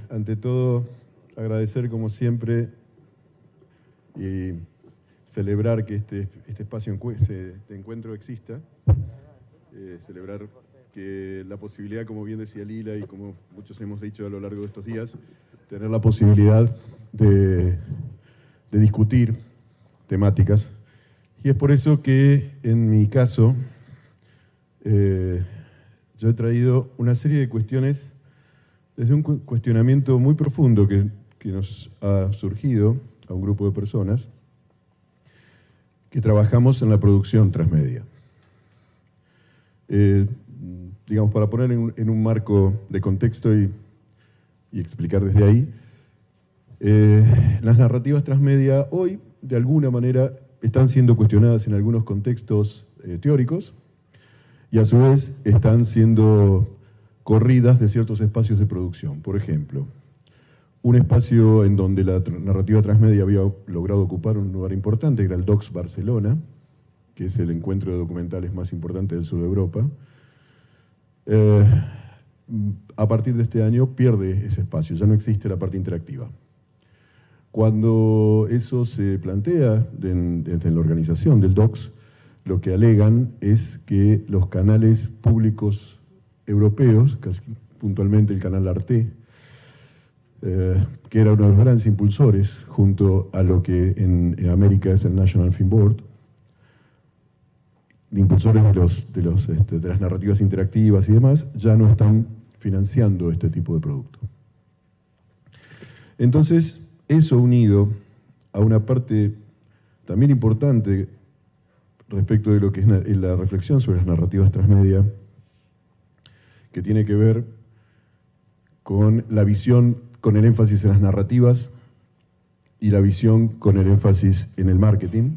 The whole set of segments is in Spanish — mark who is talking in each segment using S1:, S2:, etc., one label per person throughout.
S1: Ante todo, agradecer como siempre y celebrar que este espacio de encuentro exista, celebrar que la posibilidad, como bien decía Lila y como muchos hemos dicho a lo largo de estos días, tener la posibilidad de discutir temáticas. Y es por eso que, en mi caso, yo he traído una serie de cuestiones desde un cuestionamiento muy profundo que nos ha surgido a un grupo de personas que trabajamos en la producción transmedia. Digamos, para poner en un marco de contexto y explicar desde ahí, las narrativas transmedia hoy, de alguna manera, están siendo cuestionadas en algunos contextos teóricos y a su vez están siendo corridas de ciertos espacios de producción. Por ejemplo, un espacio en donde la narrativa transmedia había logrado ocupar un lugar importante, era el DOCS Barcelona, que es el encuentro de documentales más importante del sur de Europa. A partir de este año pierde ese espacio, ya no existe la parte interactiva. Cuando eso se plantea desde la organización del DOCS, lo que alegan es que los canales públicos europeos, casi puntualmente el canal Arte, que era uno de los grandes impulsores, junto a lo que en América es el National Film Board, impulsores de las narrativas interactivas y demás, ya no están financiando este tipo de producto. Entonces, eso unido a una parte también importante respecto de lo que es la reflexión sobre las narrativas transmedia, que tiene que ver con la visión, con el énfasis en las narrativas y la visión con el énfasis en el marketing,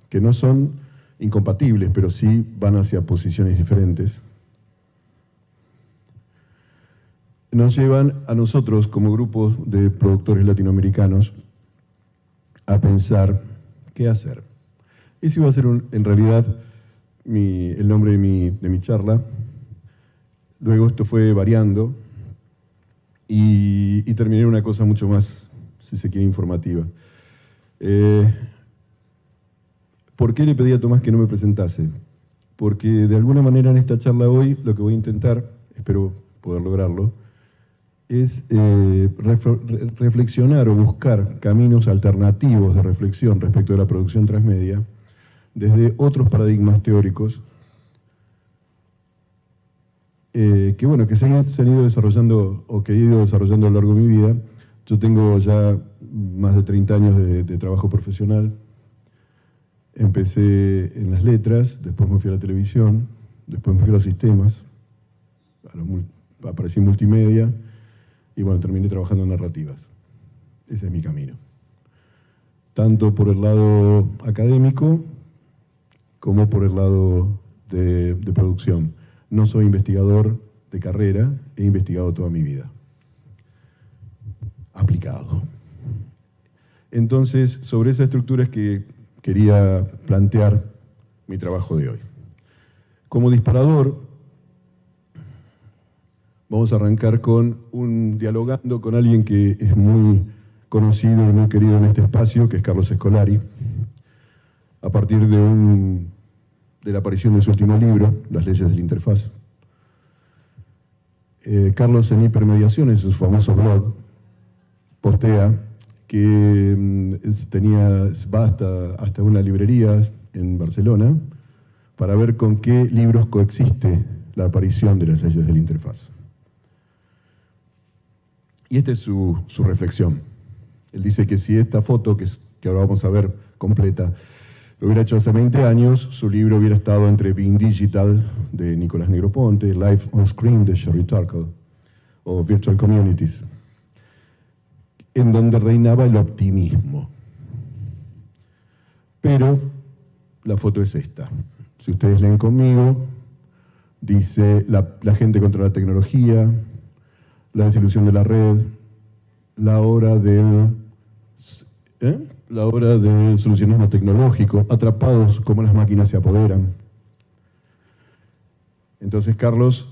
S1: que no son incompatibles, pero sí van hacia posiciones diferentes, nos llevan a nosotros como grupos de productores latinoamericanos a pensar qué hacer. Ese iba a ser en realidad el nombre de mi charla. Luego esto fue variando y terminé en una cosa mucho más, si se quiere, informativa. ¿Por qué le pedí a Tomás que no me presentase? Porque de alguna manera en esta charla hoy lo que voy a intentar, espero poder lograrlo, es reflexionar o buscar caminos alternativos de reflexión respecto de la producción transmedia desde otros paradigmas teóricos que se han ido desarrollando o que he ido desarrollando a lo largo de mi vida. Yo tengo ya más de 30 años de trabajo profesional. Empecé en las letras, después me fui a la televisión, después me fui a los sistemas, aparecí en multimedia y bueno, terminé trabajando en narrativas. Ese es mi camino. Tanto por el lado académico como por el lado de producción. No soy investigador de carrera, he investigado toda mi vida. Aplicado. Entonces, sobre esa estructura es que quería plantear mi trabajo de hoy. Como disparador, vamos a arrancar dialogando con alguien que es muy conocido y muy querido en este espacio, que es Carlos Scolari, a partir de la aparición de su último libro, Las leyes de la interfaz. Carlos, en Hipermediación, en su famoso blog, postea que va hasta una librería en Barcelona para ver con qué libros coexiste la aparición de las leyes de la interfaz. Y esta es su reflexión. Él dice que si esta foto, que ahora vamos a ver completa, lo hubiera hecho hace 20 años, su libro hubiera estado entre Being Digital, de Nicolás Negroponte, Life on Screen, de Sherry Turkle, o Virtual Communities, en donde reinaba el optimismo. Pero la foto es esta. Si ustedes leen conmigo, dice la gente contra la tecnología, la desilusión de la red, la hora del solucionismo tecnológico, atrapados como las máquinas se apoderan. Entonces Carlos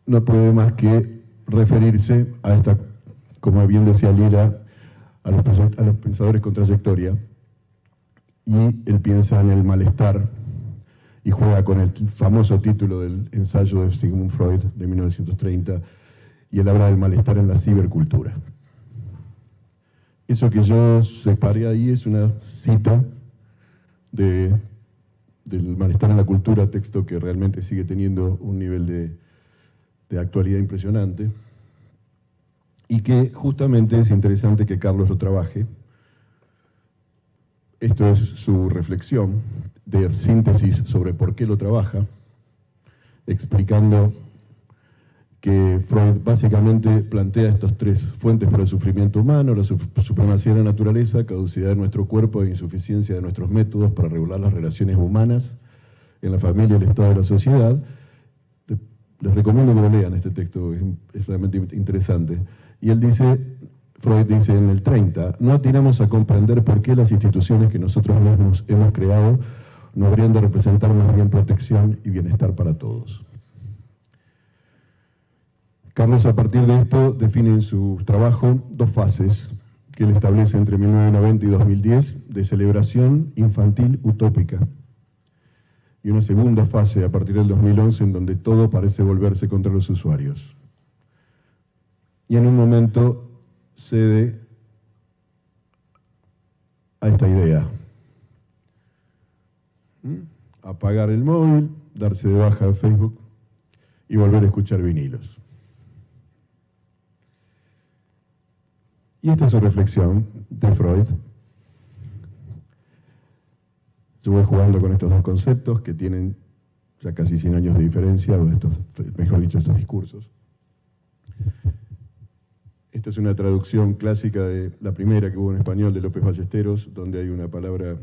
S1: no puede más que referirse a esta, como bien decía Lila, a los pensadores con trayectoria, y él piensa en el malestar y juega con el famoso título del ensayo de Sigmund Freud de 1930, y él habla del malestar en la cibercultura. Eso que yo separé ahí es una cita del malestar en la cultura, texto que realmente sigue teniendo un nivel de actualidad impresionante, y que justamente es interesante que Carlos lo trabaje. Esto es su reflexión de síntesis sobre por qué lo trabaja, explicando que Freud básicamente plantea estas tres fuentes para el sufrimiento humano: la supremacía de la naturaleza, caducidad de nuestro cuerpo e insuficiencia de nuestros métodos para regular las relaciones humanas en la familia, el Estado y la sociedad. Les recomiendo que lo lean este texto, es realmente interesante. Y él dice, Freud dice en el 30, no atinamos a comprender por qué las instituciones que nosotros mismos hemos creado no habrían de representar más bien protección y bienestar para todos. Carlos, a partir de esto, define en su trabajo dos fases que él establece entre 1990 y 2010 de celebración infantil utópica, y una segunda fase a partir del 2011 en donde todo parece volverse contra los usuarios. Y en un momento cede a esta idea: apagar el móvil, darse de baja de Facebook y volver a escuchar vinilos. Y esta es su reflexión de Freud. Yo voy jugando con estos dos conceptos que tienen ya casi 100 años de diferencia, o mejor dicho, estos discursos. Esta es una traducción clásica de la primera que hubo en español de López Ballesteros, donde hay una palabra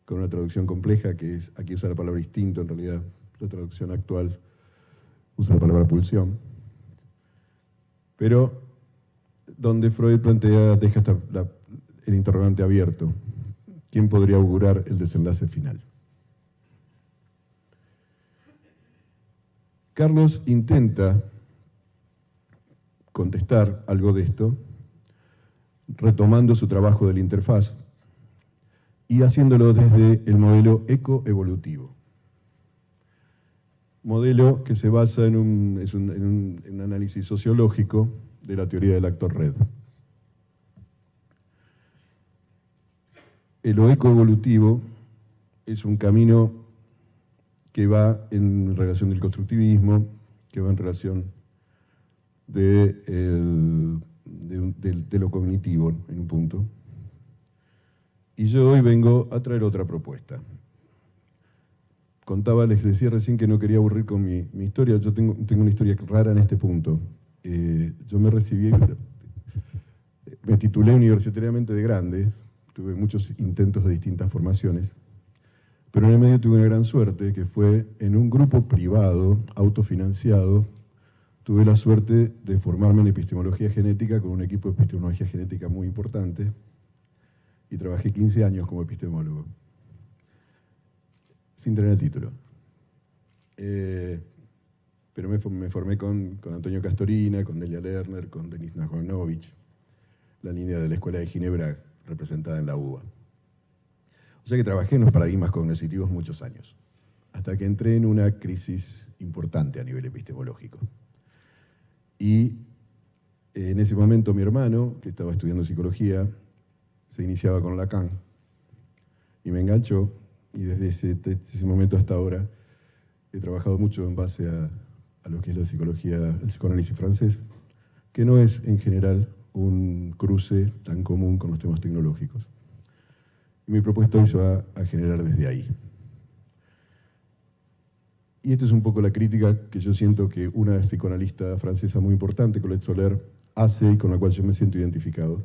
S1: con una traducción compleja, que es, aquí usa la palabra instinto, en realidad la traducción actual usa la palabra pulsión. Pero donde Freud deja el interrogante abierto: ¿quién podría augurar el desenlace final? Carlos intenta contestar algo de esto, retomando su trabajo de la interfaz y haciéndolo desde el modelo ecoevolutivo. Modelo que se basa en un análisis sociológico de la teoría del actor red. Lo ecoevolutivo es un camino que va en relación del constructivismo, que va en relación de lo cognitivo, en un punto. Y yo hoy vengo a traer otra propuesta. Les decía recién que no quería aburrir con mi historia. Yo tengo una historia rara en este punto. Yo me titulé universitariamente de grande, tuve muchos intentos de distintas formaciones, pero en el medio tuve una gran suerte, que fue en un grupo privado, autofinanciado. Tuve la suerte de formarme en epistemología genética con un equipo de epistemología genética muy importante, y trabajé 15 años como epistemólogo, sin tener el título. Pero me formé con Antonio Castorina, con Delia Lerner, con Denis Najmanovich, la línea de la Escuela de Ginebra representada en la UBA. O sea que trabajé en los paradigmas cognitivos muchos años, hasta que entré en una crisis importante a nivel epistemológico. Y en ese momento mi hermano, que estaba estudiando psicología, se iniciaba con Lacan, y me enganchó, y desde ese momento hasta ahora he trabajado mucho en base a lo que es la psicología, el psicoanálisis francés, que no es en general un cruce tan común con los temas tecnológicos. Y mi propuesta hoy se va a generar desde ahí. Y esta es un poco la crítica que yo siento que una psicoanalista francesa muy importante, Colette Soler, hace, y con la cual yo me siento identificado,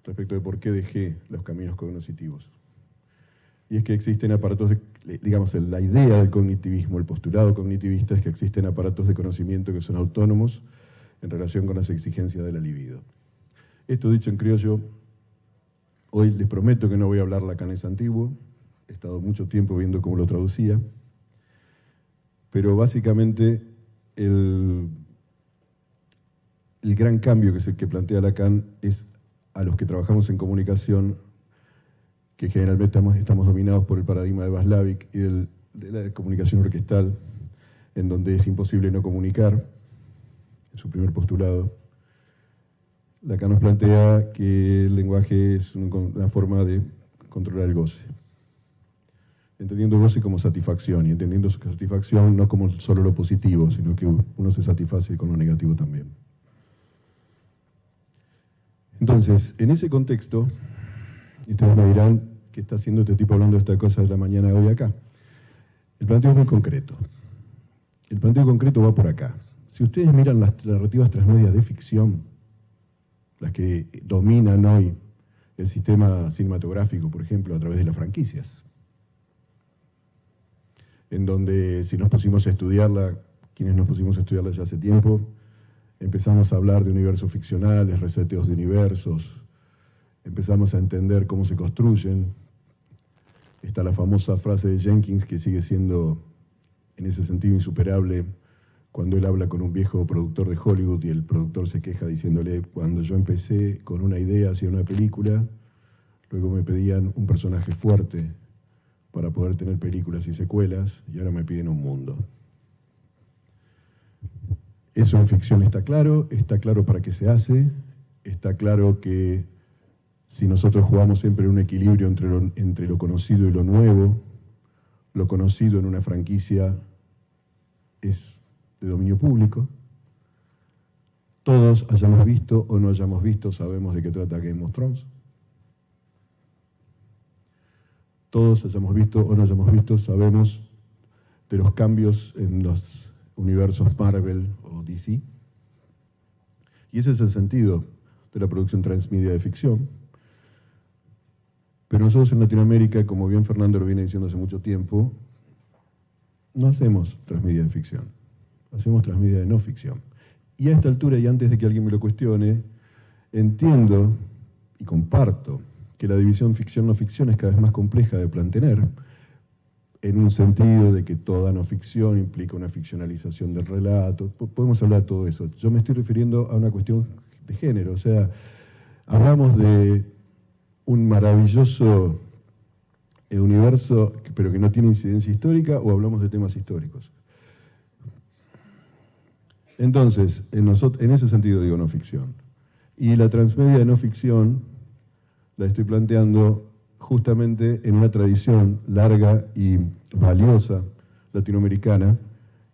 S1: respecto de por qué dejé los caminos cognitivos. Y es que existen aparatos, digamos, la idea del cognitivismo, el postulado cognitivista es que existen aparatos de conocimiento que son autónomos en relación con las exigencias de la libido. Esto dicho en criollo, hoy les prometo que no voy a hablar lacanés antiguo, he estado mucho tiempo viendo cómo lo traducía, pero básicamente el gran cambio que es el que plantea Lacan es a los que trabajamos en comunicación, que generalmente estamos dominados por el paradigma de Václavic y de la comunicación orquestal, en donde es imposible no comunicar, en su primer postulado. Lacan nos plantea que el lenguaje es una forma de controlar el goce, entendiendo goce como satisfacción, y entendiendo su satisfacción no como solo lo positivo, sino que uno se satisface con lo negativo también. Entonces, en ese contexto, y ustedes me dirán, ¿qué está haciendo este tipo hablando de esta cosa de la mañana de hoy acá? El planteo es muy concreto. El planteo concreto va por acá. Si ustedes miran las narrativas transmedias de ficción, las que dominan hoy el sistema cinematográfico, por ejemplo, a través de las franquicias, en donde si nos pusimos a estudiarla, quienes nos pusimos a estudiarla ya hace tiempo, empezamos a hablar de universos ficcionales, reseteos de universos, empezamos a entender cómo se construyen. Está la famosa frase de Jenkins, que sigue siendo en ese sentido insuperable, cuando él habla con un viejo productor de Hollywood y el productor se queja diciéndole: cuando yo empecé con una idea hacia una película, luego me pedían un personaje fuerte para poder tener películas y secuelas, y ahora me piden un mundo. Eso en ficción está claro para qué se hace, está claro que si nosotros jugamos siempre en un equilibrio entre lo conocido y lo nuevo, lo conocido en una franquicia es de dominio público. Todos, hayamos visto o no hayamos visto, sabemos de qué trata Game of Thrones. Todos, hayamos visto o no hayamos visto, sabemos de los cambios en los universos Marvel o DC. Y ese es el sentido de la producción transmedia de ficción. Pero nosotros en Latinoamérica, como bien Fernando lo viene diciendo hace mucho tiempo, no hacemos transmedia de ficción, hacemos transmedia de no ficción. Y a esta altura, y antes de que alguien me lo cuestione, entiendo y comparto que la división ficción-no ficción es cada vez más compleja de plantear, en un sentido de que toda no ficción implica una ficcionalización del relato. Podemos hablar de todo eso. Yo me estoy refiriendo a una cuestión de género, o sea, hablamos de un maravilloso universo, pero que no tiene incidencia histórica, o hablamos de temas históricos. Entonces, en ese sentido digo no ficción. Y la transmedia de no ficción la estoy planteando justamente en una tradición larga y valiosa latinoamericana,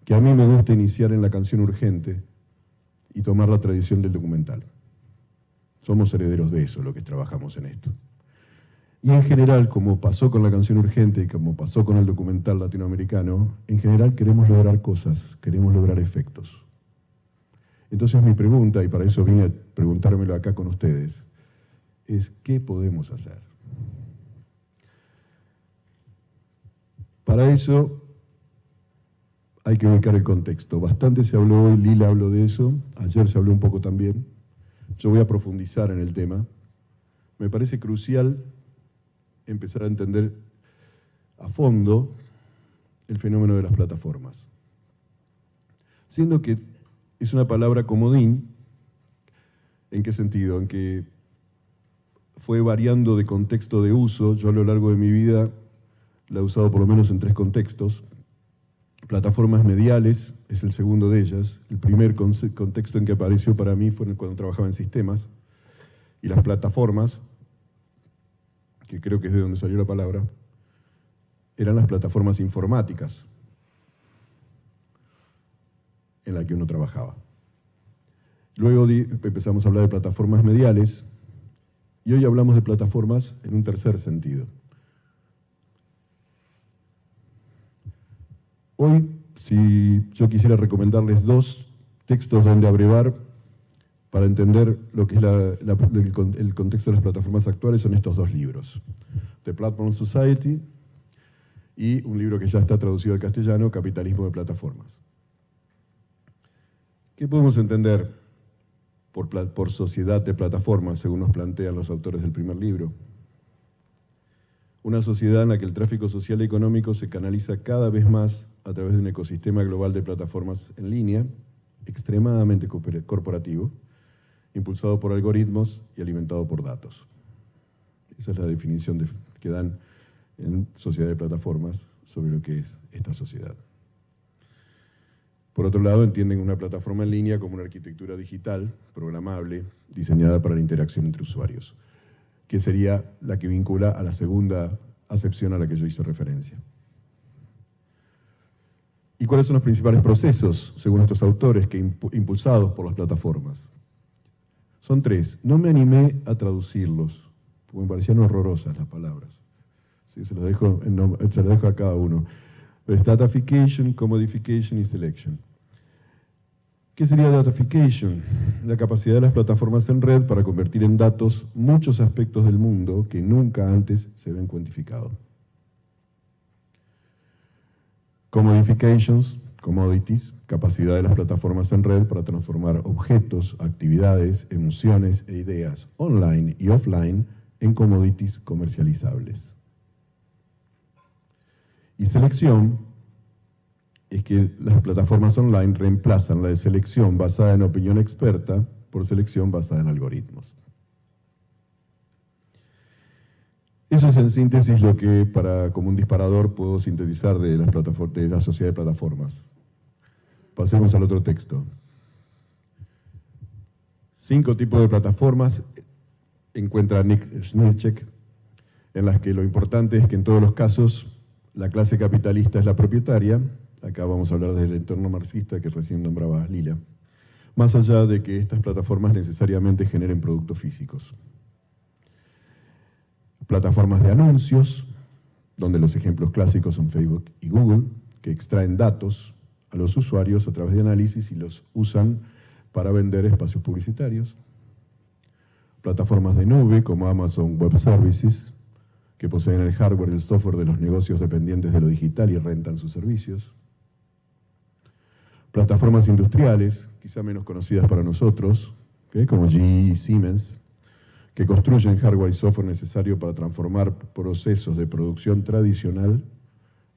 S1: que a mí me gusta iniciar en la canción urgente y tomar la tradición del documental. Somos herederos de eso, lo que trabajamos en esto. Y en general, como pasó con la canción urgente y como pasó con el documental latinoamericano, en general queremos lograr cosas, queremos lograr efectos. Entonces mi pregunta, y para eso vine a preguntármelo acá con ustedes, es ¿qué podemos hacer? Para eso hay que ubicar el contexto. Bastante se habló hoy, Lila habló de eso, ayer se habló un poco también. Yo voy a profundizar en el tema. Me parece crucial empezar a entender a fondo el fenómeno de las plataformas. Siendo que es una palabra comodín, ¿en qué sentido? En que fue variando de contexto de uso. Yo a lo largo de mi vida la he usado por lo menos en 3 contextos. Plataformas mediales es el segundo de ellas. El primer contexto en que apareció para mí fue cuando trabajaba en sistemas. Y las plataformas, que creo que es de donde salió la palabra, eran las plataformas informáticas en las que uno trabajaba. Luego empezamos a hablar de plataformas mediales y hoy hablamos de plataformas en un tercer sentido. Hoy, si yo quisiera recomendarles 2 textos donde abrevar para entender lo que es el contexto de las plataformas actuales, son estos 2 libros. The Platform Society y un libro que ya está traducido al castellano, Capitalismo de Plataformas. ¿Qué podemos entender por sociedad de plataformas, según nos plantean los autores del primer libro? Una sociedad en la que el tráfico social y económico se canaliza cada vez más a través de un ecosistema global de plataformas en línea, extremadamente corporativo, impulsado por algoritmos y alimentado por datos. Esa es la definición que dan en Sociedad de Plataformas sobre lo que es esta sociedad. Por otro lado, entienden una plataforma en línea como una arquitectura digital, programable, diseñada para la interacción entre usuarios, que sería la que vincula a la segunda acepción a la que yo hice referencia. ¿Y cuáles son los principales procesos, según estos autores, impulsados por las plataformas? Son 3. No me animé a traducirlos, porque me parecían horrorosas las palabras. Sí, se los dejo a cada uno. Es datafication, commodification y selection. ¿Qué sería datafication? La capacidad de las plataformas en red para convertir en datos muchos aspectos del mundo que nunca antes se ven cuantificados. Commodifications, commodities, capacidad de las plataformas en red para transformar objetos, actividades, emociones e ideas online y offline en commodities comercializables. Y selección es que las plataformas online reemplazan la de selección basada en opinión experta por selección basada en algoritmos. Eso es en síntesis lo que, como un disparador, puedo sintetizar de la sociedad de plataformas. Pasemos al otro texto. 5 tipos de plataformas encuentra Nick Smirchek, en las que lo importante es que en todos los casos la clase capitalista es la propietaria. Acá vamos a hablar del entorno marxista que recién nombraba Lila. Más allá de que estas plataformas necesariamente generen productos físicos. Plataformas de anuncios, donde los ejemplos clásicos son Facebook y Google, que extraen datos a los usuarios a través de análisis y los usan para vender espacios publicitarios. Plataformas de nube, como Amazon Web Services, que poseen el hardware y el software de los negocios dependientes de lo digital y rentan sus servicios. Plataformas industriales, quizá menos conocidas para nosotros, como GE y Siemens, que construyen hardware y software necesario para transformar procesos de producción tradicional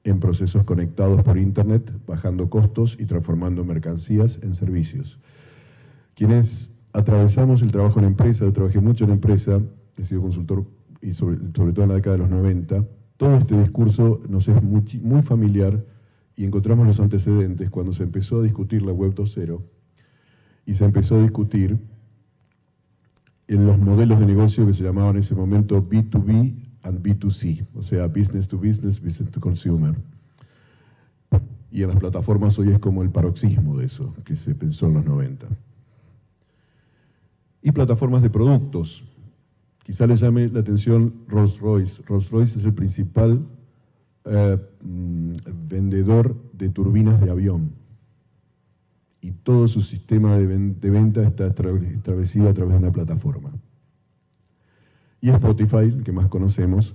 S1: en procesos conectados por Internet, bajando costos y transformando mercancías en servicios. Quienes atravesamos el trabajo en empresa, yo trabajé mucho en empresa, he sido consultor y sobre todo en la década de los 90, todo este discurso nos es muy familiar y encontramos los antecedentes cuando se empezó a discutir la Web 2.0 y se empezó a discutir en los modelos de negocio que se llamaban en ese momento B2B and B2C, o sea, business to business, business to consumer. Y en las plataformas hoy es como el paroxismo de eso, que se pensó en los 90. Y plataformas de productos. Quizá les llame la atención Rolls-Royce. Rolls-Royce es el principal vendedor de turbinas de avión. Y todo su sistema de venta está establecido a través de una plataforma. Y Spotify, el que más conocemos,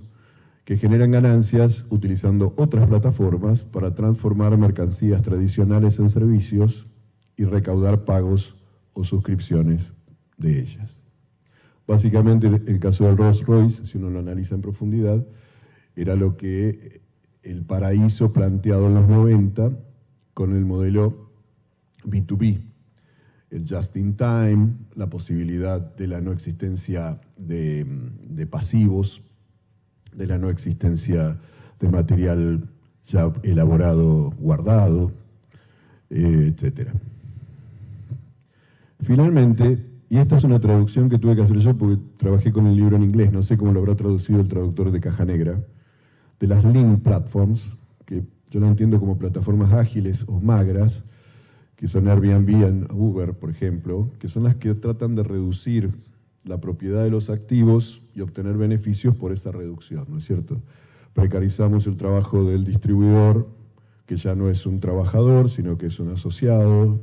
S1: que generan ganancias utilizando otras plataformas para transformar mercancías tradicionales en servicios y recaudar pagos o suscripciones de ellas. Básicamente, el caso del Rolls-Royce, si uno lo analiza en profundidad, era lo que el paraíso planteado en los 90 con el modelo B2B, el just in time, la posibilidad de la no existencia de pasivos, de la no existencia de material ya elaborado, guardado, etc. Finalmente, y esta es una traducción que tuve que hacer yo porque trabajé con el libro en inglés, no sé cómo lo habrá traducido el traductor de Caja Negra, de las Lean Platforms, que yo lo entiendo como plataformas ágiles o magras, que son Airbnb y Uber, por ejemplo, que son las que tratan de reducir la propiedad de los activos y obtener beneficios por esa reducción, ¿no es cierto? Precarizamos el trabajo del distribuidor, que ya no es un trabajador, sino que es un asociado.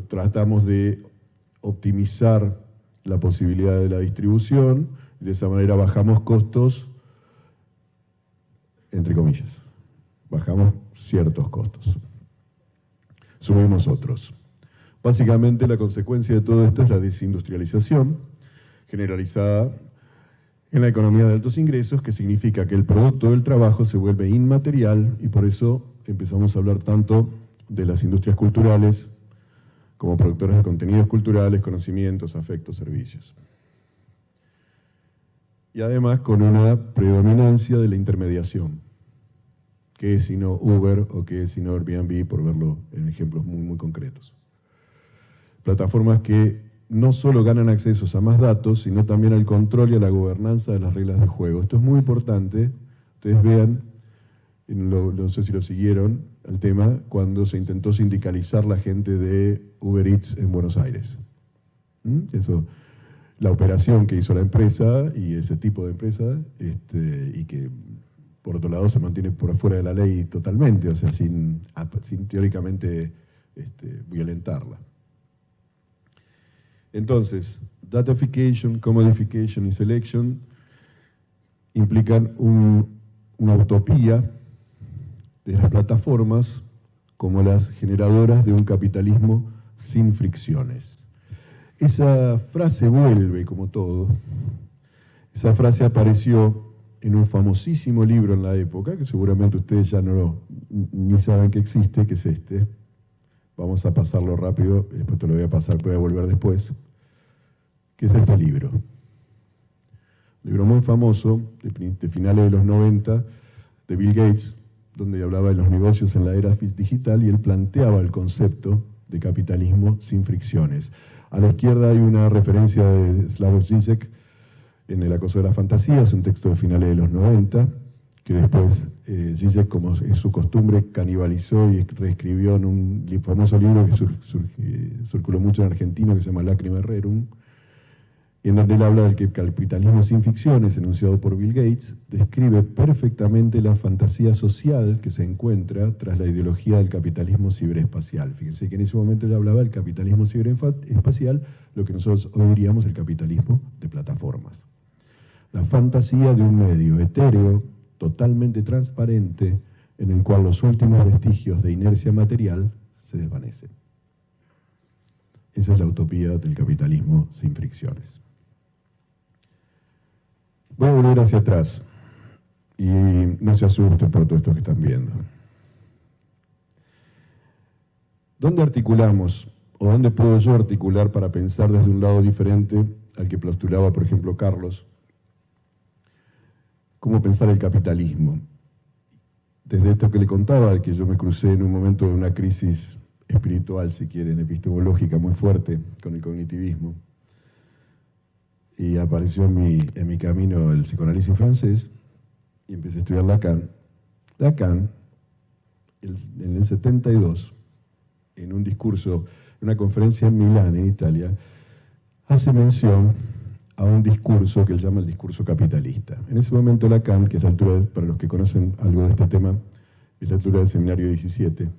S1: Tratamos de optimizar la posibilidad de la distribución y de esa manera bajamos costos, entre comillas. Bajamos ciertos costos. Subimos otros. Básicamente la consecuencia de todo esto es la desindustrialización generalizada en la economía de altos ingresos, que significa que el producto del trabajo se vuelve inmaterial y por eso empezamos a hablar tanto de las industrias culturales como productores de contenidos culturales, conocimientos, afectos, servicios. Y además con una predominancia de la intermediación. ¿Qué es sino Uber o qué es sino Airbnb, por verlo en ejemplos muy, muy concretos? Plataformas que no solo ganan accesos a más datos, sino también al control y a la gobernanza de las reglas de juego. Esto es muy importante. Ustedes vean, no sé si lo siguieron, el tema, cuando se intentó sindicalizar la gente de Uber Eats en Buenos Aires. Eso, la operación que hizo la empresa y ese tipo de empresa, y que por otro lado se mantiene por fuera de la ley totalmente, o sea, sin teóricamente violentarla. Entonces, datafication, commodification y selection implican una utopía de las plataformas como las generadoras de un capitalismo sin fricciones. Esa frase vuelve, como todo. Esa frase apareció en un famosísimo libro en la época, que seguramente ustedes ya ni saben que existe, que es este. Vamos a pasarlo rápido, después te lo voy a pasar, voy a volver después. Que es este libro. Un libro muy famoso, de finales de los 90, de Bill Gates, donde hablaba de los negocios en la era digital y él planteaba el concepto de capitalismo sin fricciones. A la izquierda hay una referencia de Slavoj Žižek en El acoso de la fantasía, es un texto de finales de los 90, que después Žižek, como es su costumbre, canibalizó y reescribió en un famoso libro que circuló mucho en Argentina, que se llama Lacrimae Rerum, en donde él habla del que el capitalismo sin ficciones, enunciado por Bill Gates, describe perfectamente la fantasía social que se encuentra tras la ideología del capitalismo ciberespacial. Fíjense que en ese momento él hablaba del capitalismo ciberespacial, lo que nosotros hoy diríamos el capitalismo de plataformas. La fantasía de un medio etéreo, totalmente transparente, en el cual los últimos vestigios de inercia material se desvanecen. Esa es la utopía del capitalismo sin fricciones. Voy a volver hacia atrás y no se asusten por todo esto que están viendo. ¿Dónde articulamos o dónde puedo yo articular para pensar desde un lado diferente al que postulaba, por ejemplo, Carlos? ¿Cómo pensar el capitalismo? Desde esto que le contaba, de que yo me crucé en un momento de una crisis espiritual, si quieren, epistemológica muy fuerte con el cognitivismo. Y apareció en mi camino el psicoanálisis francés y empecé a estudiar Lacan. Lacan, en el 72, en un discurso, en una conferencia en Milán, en Italia, hace mención a un discurso que él llama el discurso capitalista. En ese momento Lacan, que es la altura, para los que conocen algo de este tema, es la altura del seminario 17,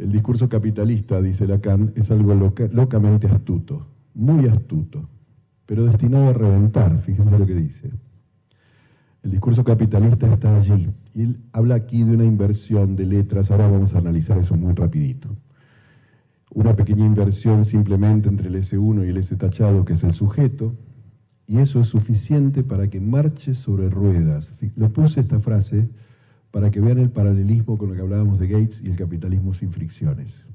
S1: el discurso capitalista, dice Lacan, es algo locamente astuto, muy astuto, pero destinado a reventar. Fíjense lo que dice. El discurso capitalista está allí, y él habla aquí de una inversión de letras. Ahora vamos a analizar eso muy rapidito. Una pequeña inversión simplemente entre el S1 y el S tachado, que es el sujeto, y eso es suficiente para que marche sobre ruedas. Le puse esta frase para que vean el paralelismo con lo que hablábamos de Gates y el capitalismo sin fricciones.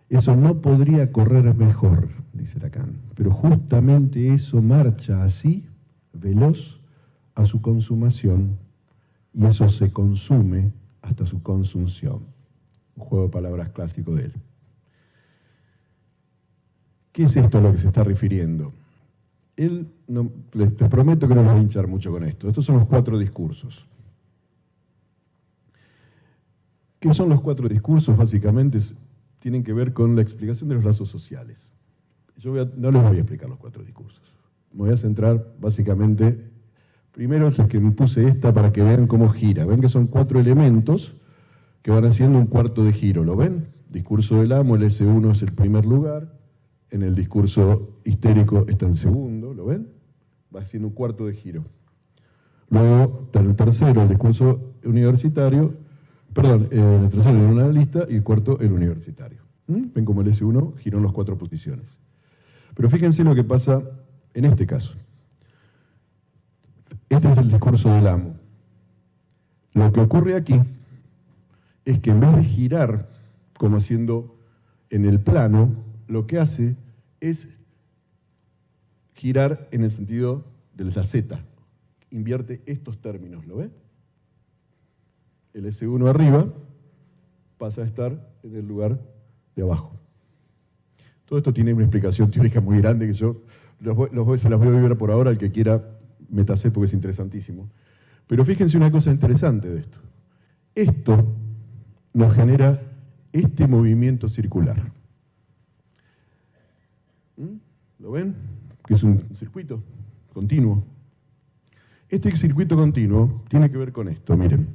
S1: Eso no podría correr mejor, dice Lacan, pero justamente eso marcha así, veloz, a su consumación, y eso se consume hasta su consunción. Un juego de palabras clásico de él. ¿Qué es esto a lo que se está refiriendo? Él, les prometo que no los voy a hinchar mucho con esto. Estos son los 4 discursos. ¿Qué son los 4 discursos? Básicamente tienen que ver con la explicación de los lazos sociales. Yo no les voy a explicar los 4 discursos. Me voy a centrar básicamente, primero es el que me puse esta para que vean cómo gira. Ven que son 4 elementos que van haciendo un cuarto de giro. ¿Lo ven? Discurso del amo, el S1 es el primer lugar. En el discurso histérico está en segundo. ¿Lo ven? Va haciendo un cuarto de giro. Luego, el tercero, el discurso universitario. Perdón, el tercero el analista y el cuarto el universitario. Ven como el S1 giró en las 4 posiciones. Pero fíjense lo que pasa en este caso. Este es el discurso del amo. Lo que ocurre aquí es que en vez de girar como haciendo en el plano, lo que hace es girar en el sentido de la Z. Invierte estos términos, ¿lo ve? El S1 arriba pasa a estar en el lugar de abajo. Todo esto tiene una explicación teórica muy grande que yo se las voy a ver por ahora, el que quiera métase porque es interesantísimo. Pero fíjense una cosa interesante de esto. Esto nos genera este movimiento circular. ¿Lo ven? Que es un circuito continuo. Este circuito continuo tiene que ver con esto, miren.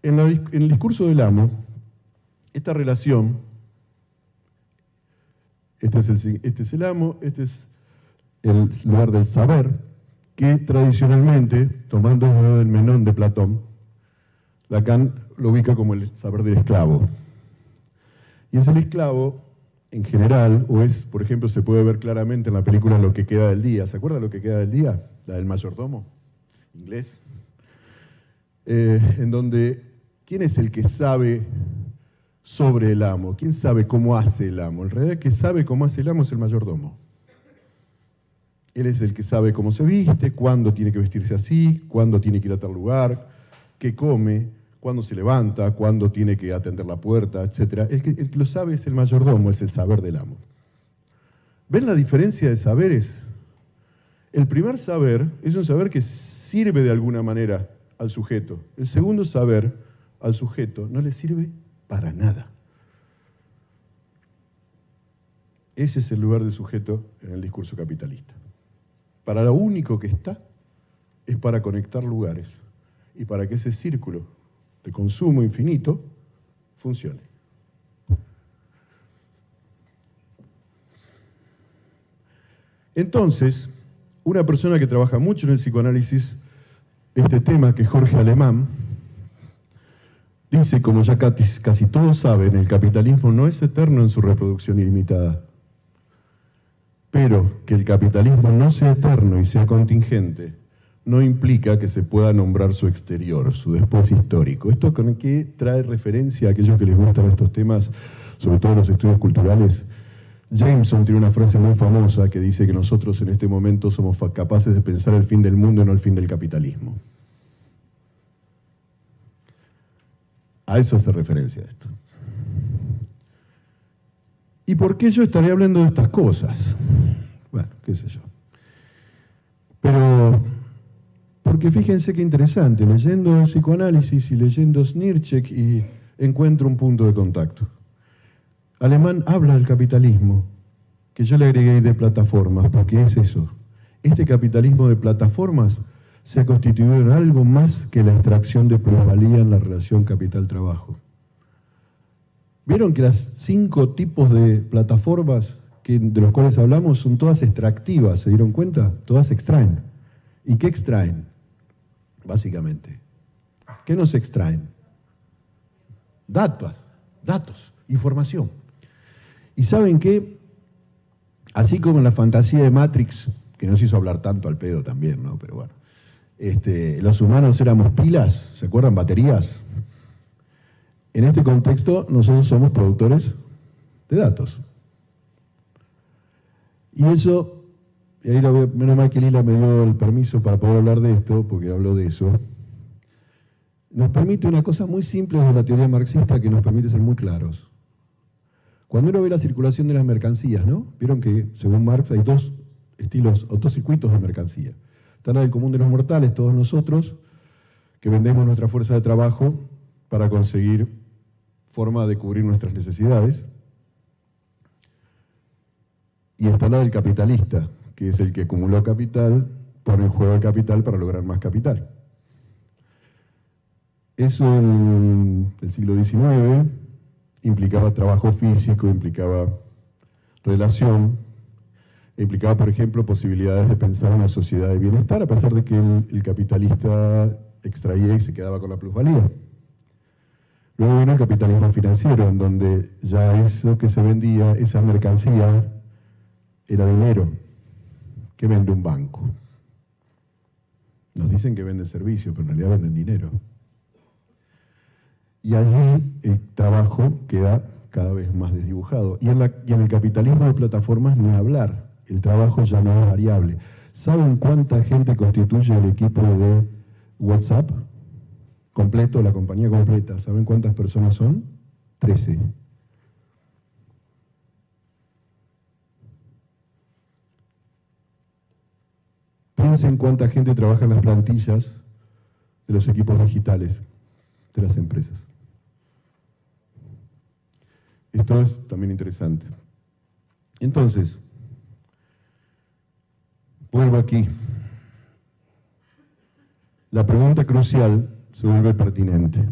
S1: En el discurso del amo, esta relación, este es el amo, este es el lugar del saber, que tradicionalmente, tomando el Menón de Platón, Lacan lo ubica como el saber del esclavo. Y es el esclavo, en general, o es, por ejemplo, se puede ver claramente en la película Lo que queda del día. ¿Se acuerdan Lo que queda del día? La del mayordomo, inglés. En donde, ¿quién es el que sabe sobre el amo? ¿Quién sabe cómo hace el amo? En realidad, el que sabe cómo hace el amo es el mayordomo. Él es el que sabe cómo se viste, cuándo tiene que vestirse así, cuándo tiene que ir a tal lugar, qué come, cuándo se levanta, cuándo tiene que atender la puerta, etc. El que lo sabe es el mayordomo, es el saber del amo. ¿Ven la diferencia de saberes? El primer saber es un saber que sirve de alguna manera al sujeto. El segundo saber al sujeto no le sirve para nada. Ese es el lugar del sujeto en el discurso capitalista. Para lo único que está es para conectar lugares y para que ese círculo de consumo infinito funcione. Entonces, una persona que trabaja mucho en el psicoanálisis este tema, que es Jorge Alemán, dice, como ya casi todos saben, el capitalismo no es eterno en su reproducción ilimitada. Pero que el capitalismo no sea eterno y sea contingente no implica que se pueda nombrar su exterior, su después histórico. ¿Esto con qué trae referencia a aquellos que les gustan estos temas, sobre todo los estudios culturales? Jameson tiene una frase muy famosa que dice que nosotros en este momento somos capaces de pensar el fin del mundo y no el fin del capitalismo. A eso hace referencia esto. ¿Y por qué yo estaré hablando de estas cosas? Bueno, qué sé yo. Pero, porque fíjense qué interesante, leyendo psicoanálisis y leyendo Snirzek y encuentro un punto de contacto. Alemán habla del capitalismo, que yo le agregué de plataformas, porque es eso. Este capitalismo de plataformas se ha constituido en algo más que la extracción de plusvalía en la relación capital-trabajo. ¿Vieron que las 5 tipos de plataformas de los cuales hablamos son todas extractivas? ¿Se dieron cuenta? Todas extraen. ¿Y qué extraen? Básicamente. ¿Qué nos extraen? Datos, información. ¿Y saben qué? Así como en la fantasía de Matrix, que nos hizo hablar tanto al pedo también, ¿no? Pero bueno. Los humanos éramos pilas, ¿se acuerdan? Baterías. En este contexto, nosotros somos productores de datos. Y eso, y ahí menos mal que Lila me dio el permiso para poder hablar de esto, porque habló de eso, nos permite una cosa muy simple de la teoría marxista que nos permite ser muy claros. Cuando uno ve la circulación de las mercancías, ¿no? Vieron que, según Marx, hay dos estilos, o dos circuitos de mercancía. Está la del común de los mortales, todos nosotros, que vendemos nuestra fuerza de trabajo para conseguir forma de cubrir nuestras necesidades. Y está la del capitalista, que es el que acumuló capital, pone en juego el capital para lograr más capital. Eso en el siglo XIX implicaba trabajo físico, implicaba relación, implicaba, por ejemplo, posibilidades de pensar una sociedad de bienestar, a pesar de que el capitalista extraía y se quedaba con la plusvalía. Luego vino el capitalismo financiero, en donde ya eso que se vendía, esa mercancía, era dinero. ¿Qué vende un banco? Nos dicen que venden servicios, pero en realidad venden dinero. Y allí el trabajo queda cada vez más desdibujado. Y en el capitalismo de plataformas ni hablar, el trabajo ya no es variable. ¿Saben cuánta gente constituye el equipo de WhatsApp? Completo, la compañía completa. ¿Saben cuántas personas son? 13. Piensen cuánta gente trabaja en las plantillas de los equipos digitales de las empresas. Esto es también interesante. Entonces, vuelvo aquí. La pregunta crucial se vuelve pertinente.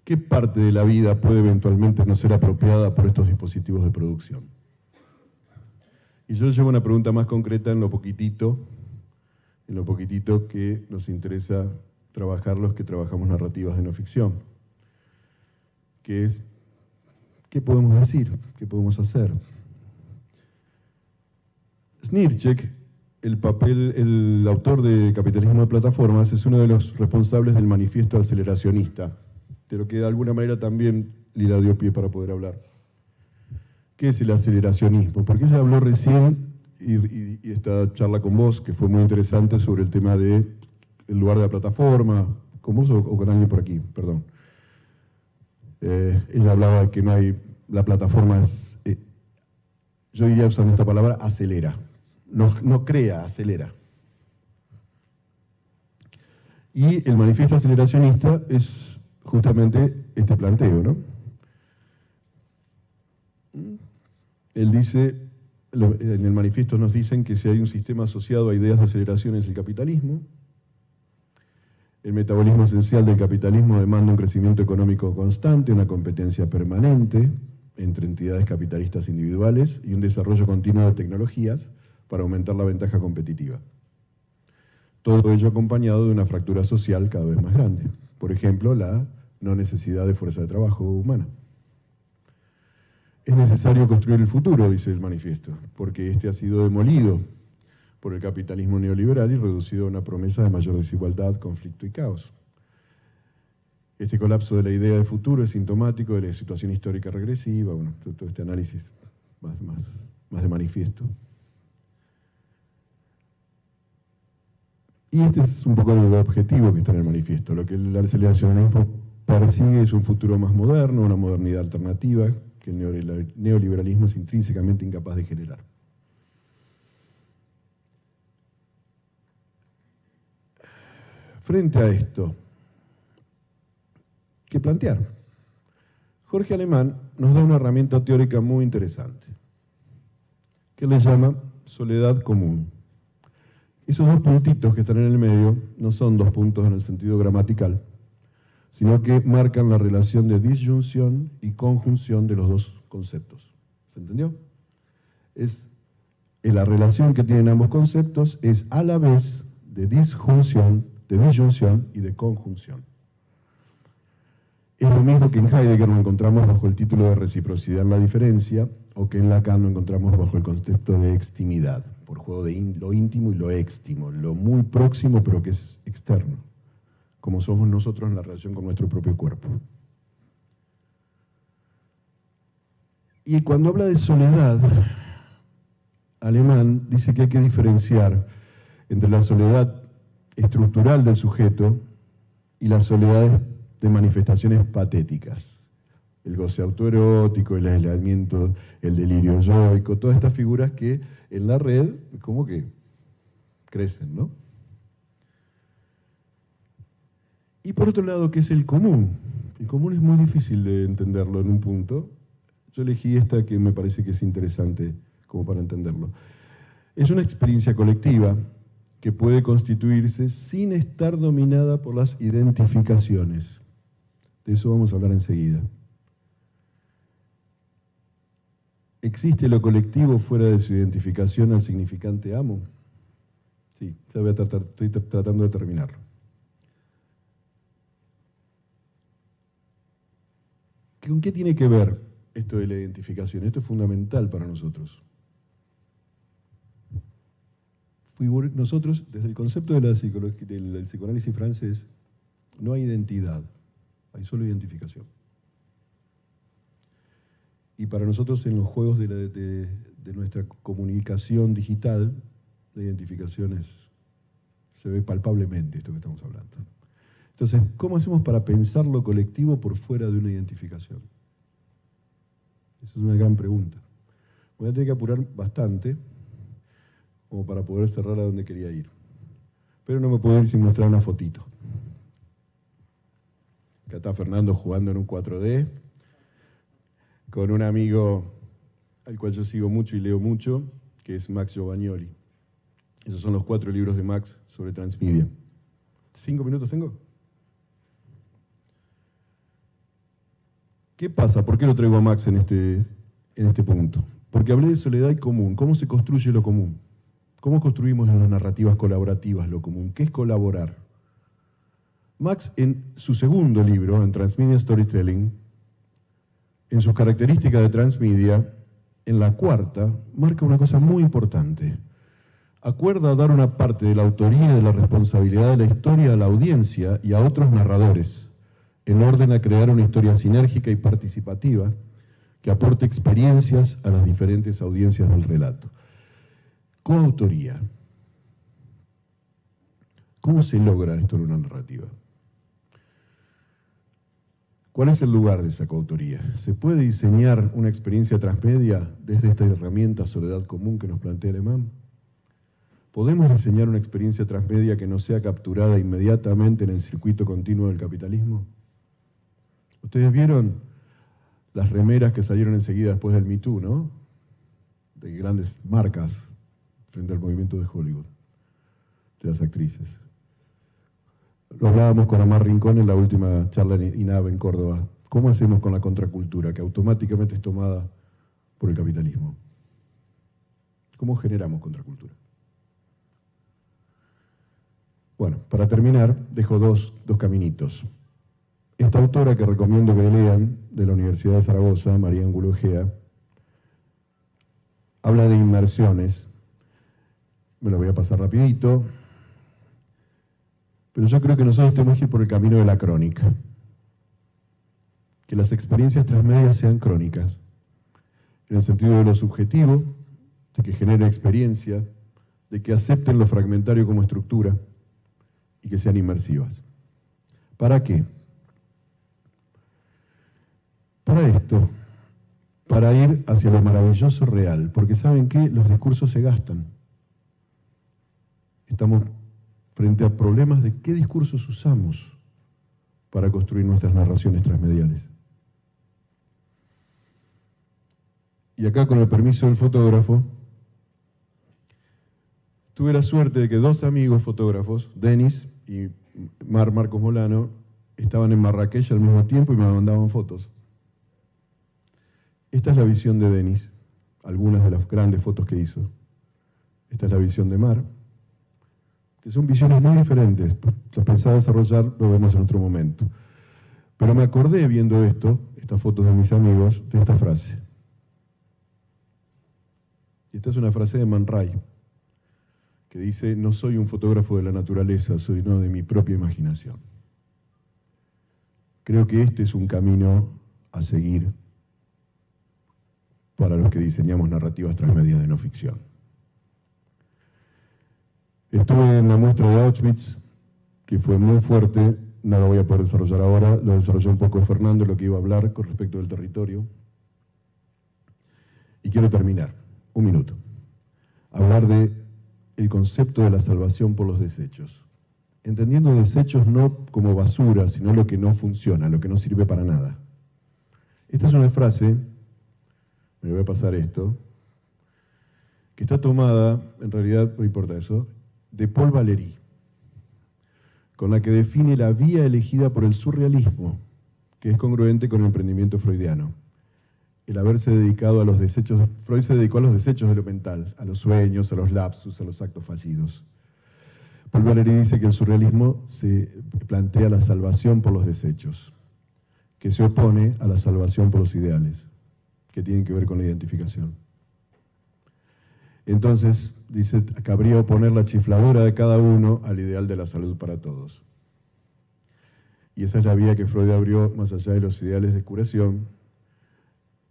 S1: ¿Qué parte de la vida puede eventualmente no ser apropiada por estos dispositivos de producción? Y yo llevo una pregunta más concreta en lo poquitito que nos interesa trabajar los que trabajamos narrativas de no ficción, que es, ¿qué podemos decir? ¿Qué podemos hacer? Snirzek, el autor de Capitalismo de Plataformas, es uno de los responsables del manifiesto aceleracionista, de lo que de alguna manera también Lila dio pie para poder hablar. ¿Qué es el aceleracionismo? Porque ella habló recién, y esta charla con vos, que fue muy interesante, sobre el tema de el lugar de la plataforma. ¿Con vos o con alguien por aquí? Perdón. Ella hablaba de que no hay, la plataforma es, yo diría usando esta palabra, acelera. No crea, acelera. Y el manifiesto aceleracionista es justamente este planteo, ¿no? Él dice, en el manifiesto nos dicen que si hay un sistema asociado a ideas de aceleración es el capitalismo. El metabolismo esencial del capitalismo demanda un crecimiento económico constante, una competencia permanente entre entidades capitalistas individuales y un desarrollo continuo de tecnologías para aumentar la ventaja competitiva. Todo ello acompañado de una fractura social cada vez más grande. Por ejemplo, la no necesidad de fuerza de trabajo humana. Es necesario construir el futuro, dice el manifiesto, porque este ha sido demolido por el capitalismo neoliberal y reducido a una promesa de mayor desigualdad, conflicto y caos. Este colapso de la idea de futuro es sintomático de la situación histórica regresiva, bueno, todo este análisis más de manifiesto. Y este es un poco el objetivo que está en el manifiesto. Lo que el aceleracionismo persigue es un futuro más moderno, una modernidad alternativa que el neoliberalismo es intrínsecamente incapaz de generar. Frente a esto, ¿qué plantear? Jorge Alemán nos da una herramienta teórica muy interesante, que le llama soledad común. Esos dos puntitos que están en el medio no son dos puntos en el sentido gramatical, sino que marcan la relación de disyunción y conjunción de los dos conceptos. ¿Se entendió? La relación que tienen ambos conceptos es a la vez de disjunción, de disyunción y de conjunción. Es lo mismo que en Heidegger lo encontramos bajo el título de reciprocidad en la diferencia, o que en Lacan lo encontramos bajo el concepto de extimidad, por juego de lo íntimo y lo éxtimo, lo muy próximo pero que es externo, como somos nosotros en la relación con nuestro propio cuerpo. Y cuando habla de soledad, Alemán dice que hay que diferenciar entre la soledad estructural del sujeto y las soledades de manifestaciones patéticas. El goce autoerótico, el aislamiento, el delirio yoico, todas estas figuras que en la red como que crecen, ¿no? Y por otro lado, ¿qué es el común? El común es muy difícil de entenderlo en un punto. Yo elegí esta que me parece que es interesante como para entenderlo. Es una experiencia colectiva que puede constituirse sin estar dominada por las identificaciones. De eso vamos a hablar enseguida. ¿Existe lo colectivo fuera de su identificación al significante amo? Sí, ya estoy tratando de terminarlo. ¿Con qué tiene que ver esto de la identificación? Esto es fundamental para nosotros. Nosotros, desde el concepto de del psicoanálisis francés, no hay identidad, hay solo identificación. Y para nosotros en los juegos de nuestra comunicación digital, la identificación se ve palpablemente esto que estamos hablando. Entonces, ¿cómo hacemos para pensar lo colectivo por fuera de una identificación? Esa es una gran pregunta. Voy a tener que apurar bastante como para poder cerrar a donde quería ir. Pero no me puedo ir sin mostrar una fotito. Acá está Fernando jugando en un 4D con un amigo al cual yo sigo mucho y leo mucho, que es Max Giovagnoli. Esos son los 4 libros de Max sobre transmedia. ¿5 minutos tengo? ¿Qué pasa? ¿Por qué lo traigo a Max en este punto? Porque hablé de soledad y común. ¿Cómo se construye lo común? ¿Cómo construimos en las narrativas colaborativas lo común? ¿Qué es colaborar? Max, en su segundo libro, en Transmedia Storytelling, en sus características de transmedia, en la 4ª, marca una cosa muy importante. Acuerda dar una parte de la autoría y de la responsabilidad de la historia a la audiencia y a otros narradores, en orden a crear una historia sinérgica y participativa que aporte experiencias a las diferentes audiencias del relato. Coautoría. ¿Cómo se logra esto en una narrativa? ¿Cuál es el lugar de esa coautoría? ¿Se puede diseñar una experiencia transmedia desde esta herramienta soledad común que nos plantea Alemán? ¿Podemos diseñar una experiencia transmedia que no sea capturada inmediatamente en el circuito continuo del capitalismo? Ustedes vieron las remeras que salieron enseguida después del Me Too, ¿no? De grandes marcas frente al movimiento de Hollywood, de las actrices. Lo hablábamos con Amar Rincón en la última charla en INAB en Córdoba. ¿Cómo hacemos con la contracultura que automáticamente es tomada por el capitalismo? ¿Cómo generamos contracultura? Bueno, para terminar, dejo dos caminitos. Esta autora que recomiendo que lean, de la Universidad de Zaragoza, María Ángulo Egea, habla de inmersiones. Me lo voy a pasar rapidito. Pero yo creo que nosotros tenemos que ir por el camino de la crónica. Que las experiencias transmedias sean crónicas, en el sentido de lo subjetivo, de que genere experiencia, de que acepten lo fragmentario como estructura y que sean inmersivas. ¿Para qué? Para esto, para ir hacia lo maravilloso real, porque ¿saben qué? Los discursos se gastan. Estamos frente a problemas de qué discursos usamos para construir nuestras narraciones transmediales. Y acá, con el permiso del fotógrafo, tuve la suerte de que 2 amigos fotógrafos, Denis y Marcos Molano, estaban en Marrakech al mismo tiempo y me mandaban fotos. Esta es la visión de Denis, algunas de las grandes fotos que hizo. Esta es la visión de Mar, que son visiones muy diferentes. Las pensaba desarrollar, lo vemos en otro momento. Pero me acordé viendo estas fotos de mis amigos, de esta frase. Y esta es una frase de Man Ray, que dice: no soy un fotógrafo de la naturaleza, soy uno de mi propia imaginación. Creo que este es un camino a seguir para los que diseñamos narrativas transmedia de no ficción. Estuve en la muestra de Auschwitz, que fue muy fuerte, no lo voy a poder desarrollar ahora, lo desarrolló un poco Fernando, lo que iba a hablar con respecto del territorio. Y quiero terminar, 1 minuto, hablar del concepto de la salvación por los desechos. Entendiendo desechos no como basura, sino lo que no funciona, lo que no sirve para nada. Esta es una frase, me voy a pasar esto, que está tomada, en realidad no importa eso, de Paul Valéry, con la que define la vía elegida por el surrealismo, que es congruente con el emprendimiento freudiano. El haberse dedicado a los desechos, Freud se dedicó a los desechos de lo mental, a los sueños, a los lapsus, a los actos fallidos. Paul Valéry dice que el surrealismo se plantea la salvación por los desechos, que se opone a la salvación por los ideales, que tienen que ver con la identificación. Entonces, dice, cabría oponer la chifladura de cada uno al ideal de la salud para todos. Y esa es la vía que Freud abrió más allá de los ideales de curación,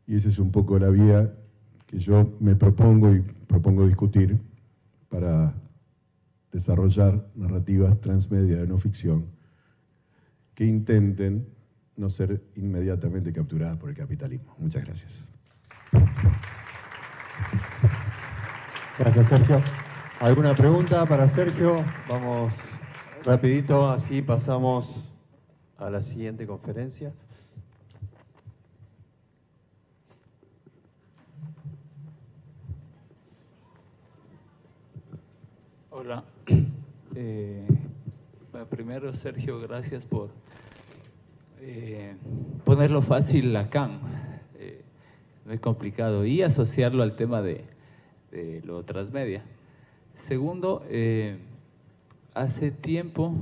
S1: Y esa es un poco la vía que yo me propongo discutir para desarrollar narrativas transmedia de no ficción que intenten no ser inmediatamente capturadas por el capitalismo. Muchas gracias.
S2: Gracias, Sergio. ¿Alguna pregunta para Sergio? Vamos rapidito, así pasamos a la siguiente conferencia.
S3: Hola. Bueno, primero, Sergio, gracias por ponerlo fácil acá, no es complicado, y asociarlo al tema de lo transmedia. Segundo, hace tiempo,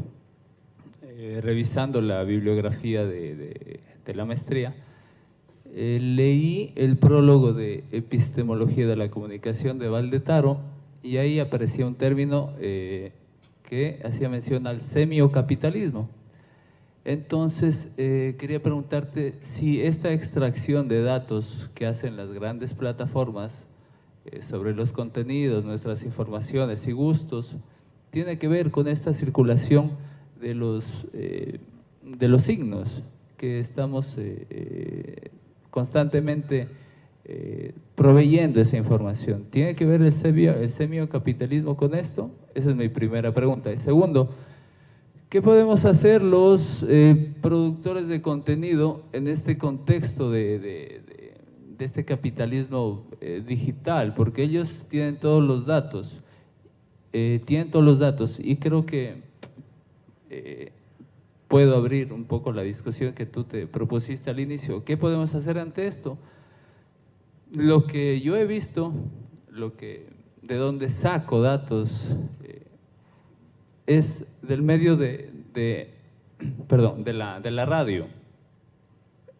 S3: revisando la bibliografía de la maestría, leí el prólogo de Epistemología de la Comunicación de Valdetaro, y ahí aparecía un término que hacía mención al semiocapitalismo. Entonces, quería preguntarte si esta extracción de datos que hacen las grandes plataformas sobre los contenidos, nuestras informaciones y gustos, tiene que ver con esta circulación de los signos que estamos constantemente proveyendo esa información. ¿Tiene que ver el semiocapitalismo con esto? Esa es mi primera pregunta. Y segundo, ¿qué podemos hacer los productores de contenido en este contexto de este capitalismo digital? Porque ellos tienen todos los datos, y creo que puedo abrir un poco la discusión que tú te propusiste al inicio. ¿Qué podemos hacer ante esto? Lo que yo he visto, de donde saco datos, es del medio de la radio.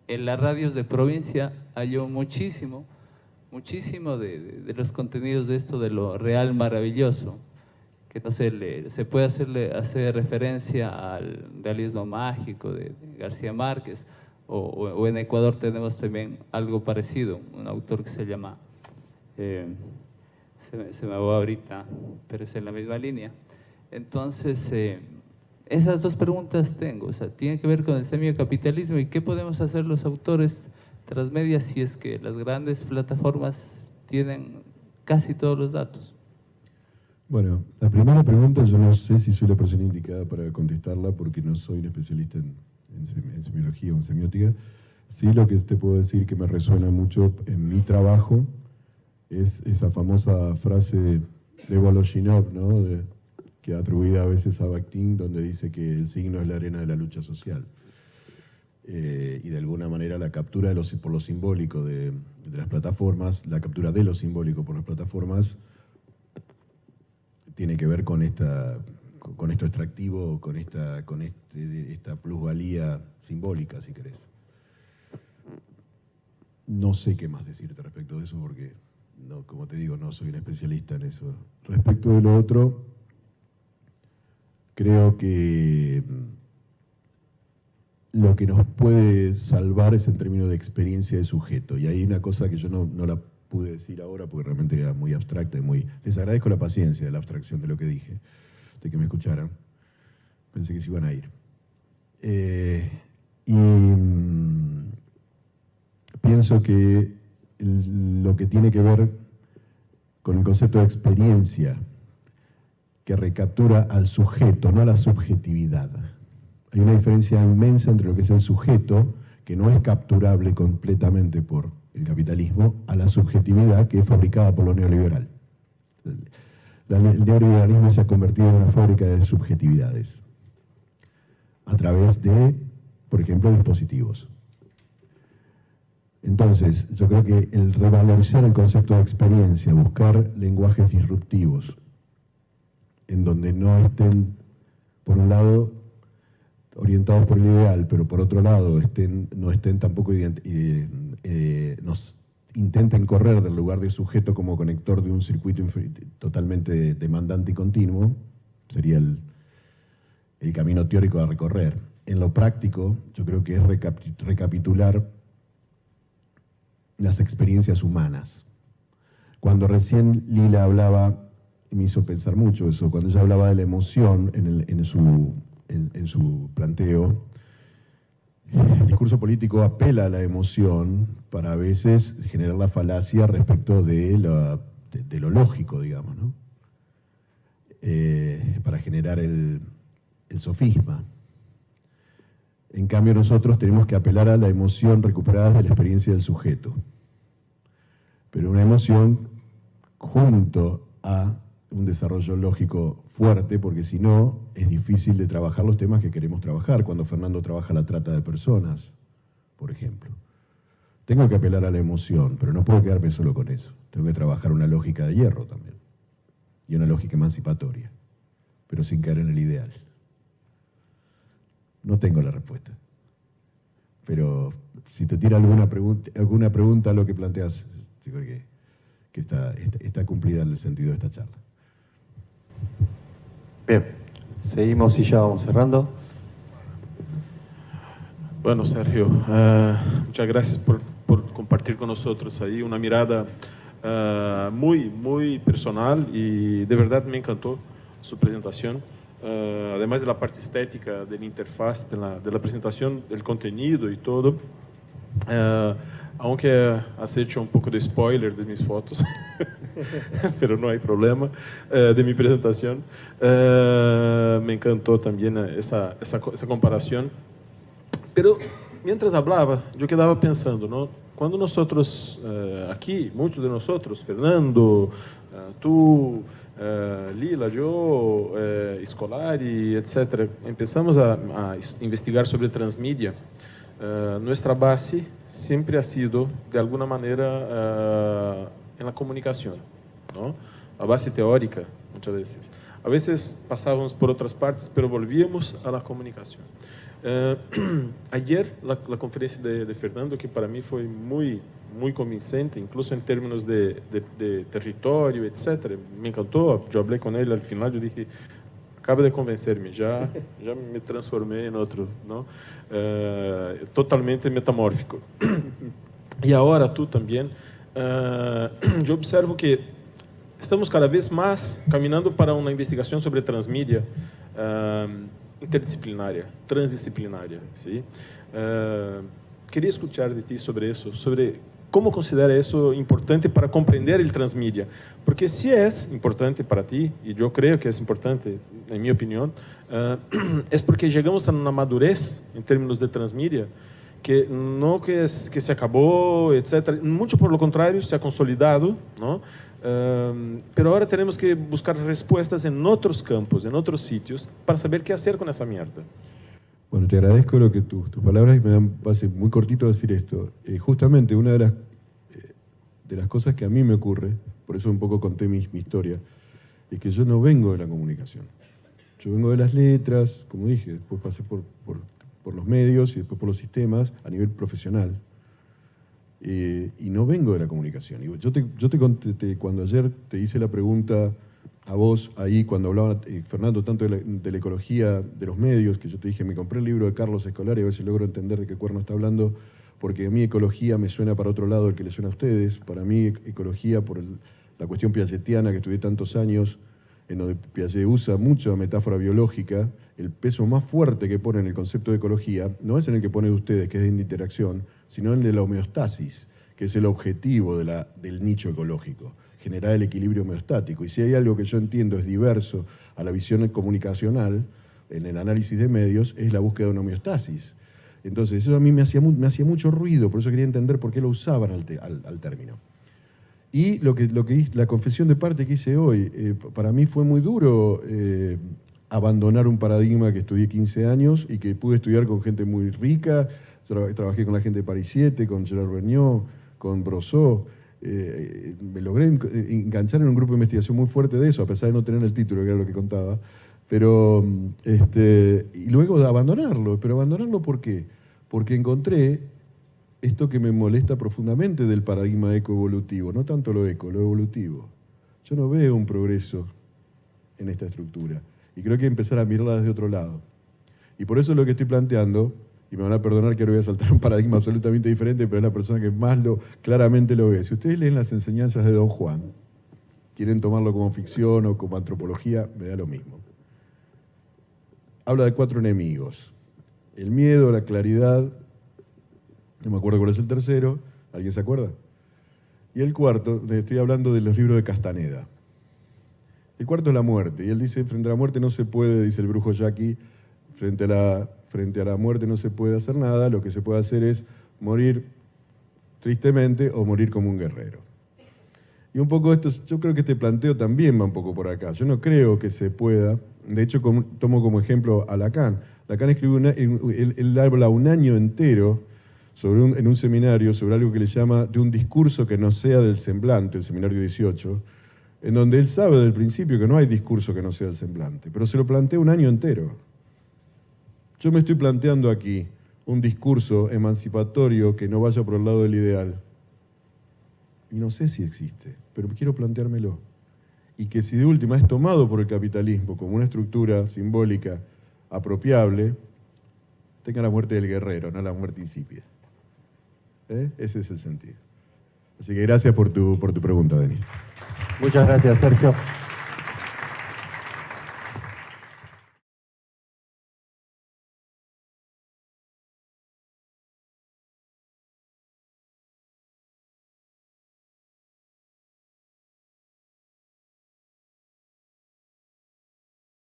S3: En las radios de provincia halló muchísimo de los contenidos de esto, de lo real maravilloso, que no sé, se puede hacer referencia al realismo mágico de García Márquez, o en Ecuador tenemos también algo parecido, un autor que se llama, se me va ahorita, pero es en la misma línea. Entonces, esas dos preguntas tengo, o sea, tienen que ver con el semiocapitalismo y qué podemos hacer los autores transmedia si es que las grandes plataformas tienen casi todos los datos.
S1: Bueno, la primera pregunta yo no sé si soy la persona indicada para contestarla porque no soy un especialista en semiología o en semiótica. Sí, lo que te puedo decir que me resuena mucho en mi trabajo es esa famosa frase de Voloshinov, ¿no? Que atribuida a veces a Bakhtin, donde dice que el signo es la arena de la lucha social. Y de alguna manera la captura por lo simbólico de las plataformas, la captura de lo simbólico por las plataformas, tiene que ver con esto extractivo, con esta plusvalía simbólica, si querés. No sé qué más decirte respecto de eso porque, no, como te digo, no soy un especialista en eso. Respecto de lo otro, creo que lo que nos puede salvar es en términos de experiencia de sujeto. Y hay una cosa que yo no la pude decir ahora porque realmente era muy abstracta y les agradezco la paciencia de la abstracción de lo que dije, de que me escucharan. Pensé que se iban a ir. Pienso que lo que tiene que ver con el concepto de experiencia que recaptura al sujeto, no a la subjetividad. Hay una diferencia inmensa entre lo que es el sujeto, que no es capturable completamente por el capitalismo, a la subjetividad que es fabricada por lo neoliberal. El neoliberalismo se ha convertido en una fábrica de subjetividades a través de, por ejemplo, dispositivos. Entonces, yo creo que el revalorizar el concepto de experiencia, buscar lenguajes disruptivos, en donde no estén, por un lado, orientados por el ideal, pero por otro lado no estén tampoco nos intenten correr del lugar de sujeto como conector de un circuito totalmente demandante y continuo, sería el camino teórico a recorrer. En lo práctico, yo creo que es recapitular las experiencias humanas. Cuando recién Lila hablaba, y me hizo pensar mucho eso, cuando ella hablaba de la emoción en su planteo, el discurso político apela a la emoción para a veces generar la falacia respecto de lo lógico, digamos, ¿no? Para generar el sofisma. En cambio, nosotros tenemos que apelar a la emoción recuperada de la experiencia del sujeto. Pero una emoción junto a un desarrollo lógico fuerte, porque si no, es difícil de trabajar los temas que queremos trabajar. Cuando Fernando trabaja la trata de personas, por ejemplo. Tengo que apelar a la emoción, pero no puedo quedarme solo con eso. Tengo que trabajar una lógica de hierro también. Y una lógica emancipatoria, pero sin caer en el ideal. No tengo la respuesta. Pero si te tira alguna pregunta a lo que planteas, yo creo que está cumplida el sentido de esta charla.
S2: Bien, seguimos y ya vamos cerrando.
S4: Bueno, Sergio, muchas gracias por compartir con nosotros ahí una mirada muy, muy personal y de verdad me encantó su presentación. Además de la parte estética, de la interfaz, de la presentación, del contenido y todo. Aunque has hecho un poco de spoiler de mis fotos, pero no hay problema, de mi presentación. Me encantó también esa comparación. Pero mientras hablaba, yo quedaba pensando, ¿no? Cuando nosotros aquí, muchos de nosotros, Fernando, tú, Lila, yo, Scolari, etc., empezamos a investigar sobre transmídia, nuestra base siempre ha sido, de alguna manera, en la comunicación, ¿no? La base teórica, muchas veces. A veces pasábamos por otras partes, pero volvíamos a la comunicación. Ayer, la conferencia de Fernando, que para mí fue muy convincente, incluso en términos de territorio, etc. Me encantó, yo hablé con él al final, yo dije, acaba de convencerme, ya me transformé en otro, ¿no? Totalmente metamórfico. Y ahora tú también, yo observo que estamos cada vez más caminando para una investigación sobre transmídia interdisciplinaria, transdisciplinaria, ¿sí? Queria escuchar de ti sobre isso, sobre como considera isso importante para compreender o transmídia. Porque se é importante para ti, e eu creio que é importante, em minha opinião, é porque chegamos a uma madurez em termos de transmídia que não que se acabou, etc. Muito por lo contrário, se ha consolidado, não? Pero ahora tenemos que buscar respuestas en otros campos, en otros sitios, para saber qué hacer con esa mierda.
S1: Bueno, te agradezco tus palabras y me dan base muy cortito decir esto. Justamente una de las cosas que a mí me ocurre, por eso un poco conté mi historia, es que yo no vengo de la comunicación. Yo vengo de las letras, como dije, después pasé por los medios y después por los sistemas a nivel profesional. Y no vengo de la comunicación. Yo te conté, cuando ayer te hice la pregunta a vos, ahí cuando hablaba Fernando tanto de la ecología de los medios, que yo te dije, me compré el libro de Carlos Scolari, a ver si logro entender de qué cuerno está hablando, porque a mí ecología me suena para otro lado del que le suena a ustedes. Para mí ecología, por la cuestión piagetiana que estudié tantos años, en donde Piaget usa mucha metáfora biológica, el peso más fuerte que pone en el concepto de ecología no es en el que pone de ustedes, que es en interacción, sino en el de la homeostasis, que es el objetivo del nicho ecológico, generar el equilibrio homeostático. Y si hay algo que yo entiendo es diverso a la visión comunicacional, en el análisis de medios, es la búsqueda de una homeostasis. Entonces, eso a mí me hacía mucho ruido, por eso quería entender por qué lo usaban al término. Y la confesión de parte que hice hoy, para mí fue muy duro abandonar un paradigma que estudié 15 años y que pude estudiar con gente muy rica. Trabajé con la gente de Paris 7, con Gerard Vergniaud, con Brosseau. Me logré enganchar en un grupo de investigación muy fuerte de eso, a pesar de no tener el título, que era lo que contaba. Pero, y luego de abandonarlo. ¿Pero abandonarlo por qué? Porque encontré esto que me molesta profundamente del paradigma ecoevolutivo, no tanto lo evolutivo. Yo no veo un progreso en esta estructura y creo que hay que empezar a mirarla desde otro lado. Y por eso lo que estoy planteando y me van a perdonar que ahora voy a saltar un paradigma absolutamente diferente, pero es la persona que más claramente lo ve. Si ustedes leen las enseñanzas de Don Juan, quieren tomarlo como ficción o como antropología, me da lo mismo. Habla de 4 enemigos. El miedo, la claridad, no me acuerdo cuál es el tercero, ¿alguien se acuerda? Y el cuarto, estoy hablando de los libros de Castaneda. El cuarto es la muerte, y él dice, frente a la muerte no se puede, dice el brujo Jackie, frente a la muerte no se puede hacer nada, lo que se puede hacer es morir tristemente o morir como un guerrero. Y un poco esto, yo creo que este planteo también va un poco por acá. Yo no creo que se pueda, de hecho tomo como ejemplo a Lacan. Lacan escribió, él habla un año entero en un seminario sobre algo que le llama de un discurso que no sea del semblante, el seminario 18, en donde él sabe del principio que no hay discurso que no sea del semblante, pero se lo plantea un año entero. Yo me estoy planteando aquí un discurso emancipatorio que no vaya por el lado del ideal. Y no sé si existe, pero quiero planteármelo. Y que si de última es tomado por el capitalismo como una estructura simbólica apropiable, tenga la muerte del guerrero, no la muerte insípida. Ese es el sentido. Así que gracias por tu pregunta, Denis.
S2: Muchas gracias, Sergio.